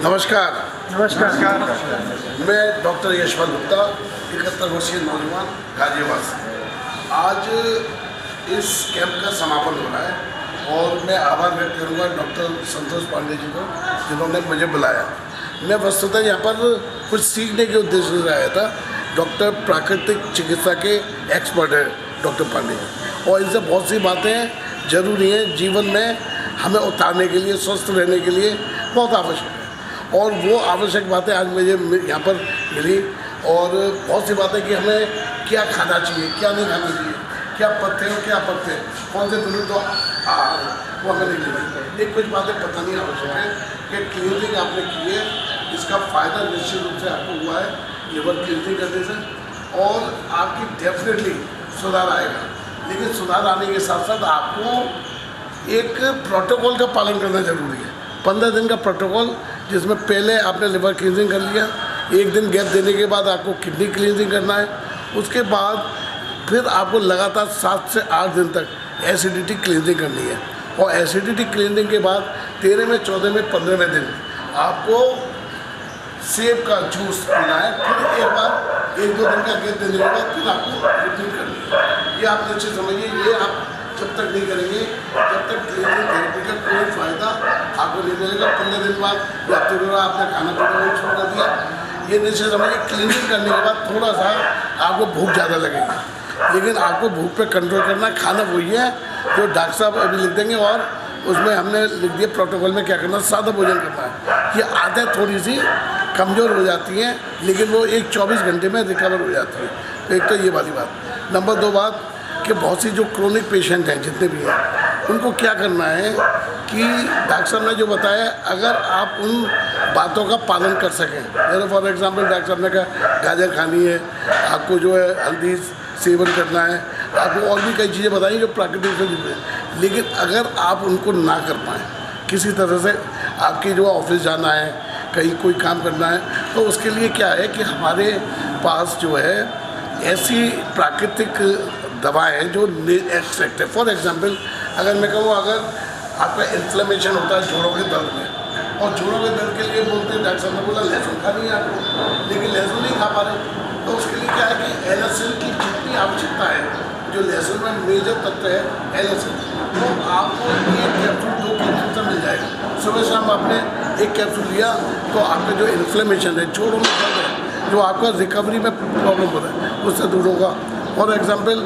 नमस्कार। नमस्कार। मैं डॉक्टर यशवंत गुप्ता, 71 वर्षीय नौजवान, गाजियाबाद से। आज इस कैंप का समापन हो रहा है और मैं आभार व्यक्त करूंगा डॉक्टर संतोष पांडे जी को, जिन्होंने मुझे बुलाया। मैं वस्तुतः यहाँ पर कुछ सीखने के उद्देश्य से आया था। डॉक्टर प्राकृतिक चिकित्सा के एक्सपर्ट हैं डॉक्टर पांडे जी, और इनसे बहुत सी बातें ज़रूरी हैं जीवन में हमें उतारने के लिए, स्वस्थ रहने के लिए बहुत आवश्यक है। और वो आवश्यक बातें आज मुझे यहाँ पर मिली, और बहुत सी बातें कि हमें क्या खाना चाहिए, क्या नहीं खाना चाहिए, क्या पथ्य और क्या अपथ्य, कौन से दिनों तो आहार वो हमें नहीं मिली। एक कुछ बातें बतानी आवश्यक है कि क्लीनिंग आपने की है, इसका फ़ायदा निश्चित रूप से आपको हुआ है लिवर क्लीनिंग करने से, और आपकी डेफिनेटली सुधार आएगा। लेकिन सुधार आने के साथ साथ आपको एक प्रोटोकॉल का पालन करना जरूरी है। 15 दिन का प्रोटोकॉल, जिसमें पहले आपने लिवर क्लींजिंग कर लिया, एक दिन गैप देने के बाद आपको किडनी क्लींजिंग करना है, उसके बाद फिर आपको लगातार 7 से 8 दिन तक एसिडिटी क्लींजिंग करनी है, और एसिडिटी क्लींजिंग के बाद 13वें, 14वें, 15वें दिन आपको सेब का जूस पीना है। फिर एक बार 1-2 दिन का गैप देने के बाद फिर आपको रिपीट करनी है। ये आप अच्छे समझिए, ये आप जब तक नहीं करेंगे, जब तक क्लीनिंग थेरेपी का कोई फ़ायदा आपको नहीं मिलेगा। 15 दिन बाद या हफ्ते के बाद आपने खाना पीना नहीं छोड़ कर दिया, ये निश्चित समझिए क्लीनिंग करने के बाद थोड़ा सा आपको भूख ज़्यादा लगेगी, लेकिन आपको भूख पे कंट्रोल करना। खाना वही है जो डॉक्टर साहब अभी लिख देंगे, और उसमें हमने लिख दिया प्रोटोकॉल में क्या करना, सादा भोजन करना है। ये आदत थोड़ी सी कमज़ोर हो जाती हैं, लेकिन वो एक 24 घंटे में रिकवर हो जाती है। तो एक तो ये वाली बात। नंबर 2 बात कि बहुत सी जो क्रोनिक पेशेंट हैं, जितने भी हैं, उनको क्या करना है कि डॉक्टर साहब ने जो बताया, अगर आप उन बातों का पालन कर सकें, जैसे फॉर एग्जांपल डॉक्टर साहब ने कहा गाजर खानी है, आपको जो है हल्दी सेवन करना है, आपको और भी कई चीज़ें बताई जो प्राकृतिक से जुड़ी हैं, लेकिन अगर आप उनको ना कर पाएँ किसी तरह से, आपकी जो ऑफिस जाना है, कहीं कोई काम करना है, तो उसके लिए क्या है कि हमारे पास जो है ऐसी प्राकृतिक दवाएं हैं जो एक्सट्रैक्ट है। फॉर एग्जांपल अगर मैं कहूँ, अगर आपका इन्फ्लेमेशन होता है जोड़ों के दर्द में, और जोड़ों के दर्द के लिए बोलते हैं, डॉक्टर साहब ने बोला लहसुन खानी है आपको, लेकिन लहसुन नहीं खा पा रहे, तो उसके लिए क्या है कि एलएसएल की जितनी आवश्यकता है, जो लहसुन में मेजर तत्व है एलएसएल, तो आपको 1 कैप्सूल 2 कैप्सूल से मिल जाएगा। सुबह शाम आपने 1 कैप्सूल लिया तो आपका जो इन्फ्लेमेशन है, जोड़ों में दर्द है, जो आपका रिकवरी में प्रॉब्लम हो रहा है, उससे दूर होगा। फॉर एग्जाम्पल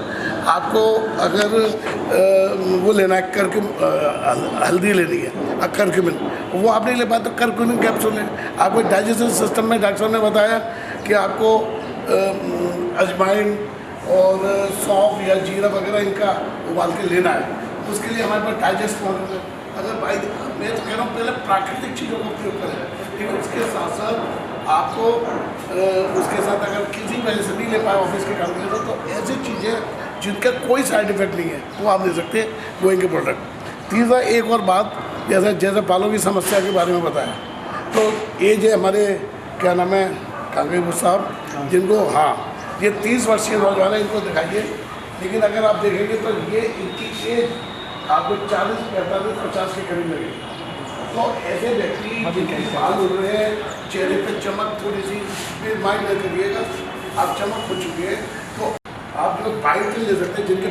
आपको अगर वो लेना है, हल्दी लेनी है, करक्यूमिन, वो आप नहीं ले पाए तो करक्यूमिन कैप्सूल है। आपको डाइजेशन सिस्टम में डॉक्टर साहब ने बताया कि आपको अजवाइन और सौंफ या जीरा वगैरह इनका उबाल के लेना है, उसके लिए हमारे पास डाइजेस्ट मॉडल है। अगर भाई मैं तो कह रहा हूँ पहले प्राकृतिक चीज़ों का उपयोग करें, लेकिन उसके साथ साथ आपको उसके साथ अगर किसी वजह से नहीं ले पाए ऑफिस के काम के, तो ऐसी चीज़ें जिनका कोई साइड इफेक्ट नहीं है वो आप ले सकते हैं, गोइंग के प्रोडक्ट। तीसरा एक और बात, जैसे बालों की समस्या के बारे में बताया, तो ये जो हमारे क्या नाम है कांगेबू साहब, जिनको ये 30 वर्षीय नौजवान है, इनको दिखाइए, लेकिन अगर आप देखेंगे तो ये इनकी एज आपको 40, 45, 50 के करीब लगेगी। तो ऐसे व्यक्ति जिनके बाल उड़ रहे हैं, चेहरे पे चमक थोड़ी सी, फिर माइंड न करिएगा, आप चमक हो चुकी है, तो आप जो बायोटिन ले सकते हैं, जिनके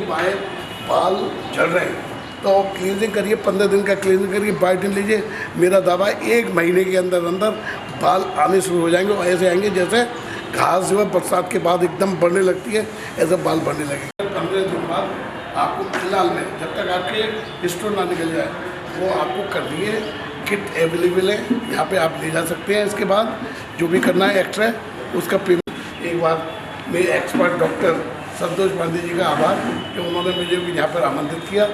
बाल झड़ रहे हैं, तो क्लीनिंग करिए, 15 दिन का क्लीनिंग करिए, बायोटिन लीजिए। मेरा दावा है 1 महीने के अंदर अंदर बाल आने शुरू हो जाएंगे, और ऐसे आएंगे जैसे घास जो है बरसात के बाद एकदम बढ़ने लगती है, ऐसे बाल बढ़ने लगेंगे। 15 दिन बाद आपको फिलहाल में, जब तक आपके स्टोन ना निकल जाए, वो आपको करनी है। किट अवेलेबल है, यहाँ पे आप ले जा सकते हैं। इसके बाद जो भी करना है एक्स्ट्रा, उसका पेमेंट। एक बार मेरे एक्सपर्ट डॉक्टर संतोष पांडे जी का आभार कि उन्होंने मुझे भी यहाँ पर आमंत्रित किया,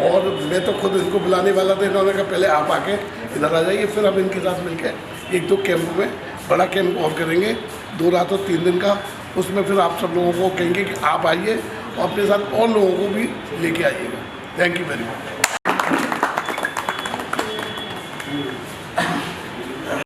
और मैं तो खुद इनको बुलाने वाला था, इन्होंने कहा पहले आप आके इधर आ जाइए, फिर हम इनके साथ मिलकर 1-2 कैंप में, बड़ा कैंप और करेंगे 2 रात और 3 दिन का। उसमें फिर आप सब लोगों को कहेंगे कि आप आइए और अपने साथ और लोगों को भी लेके आइएगा। Thank you very much.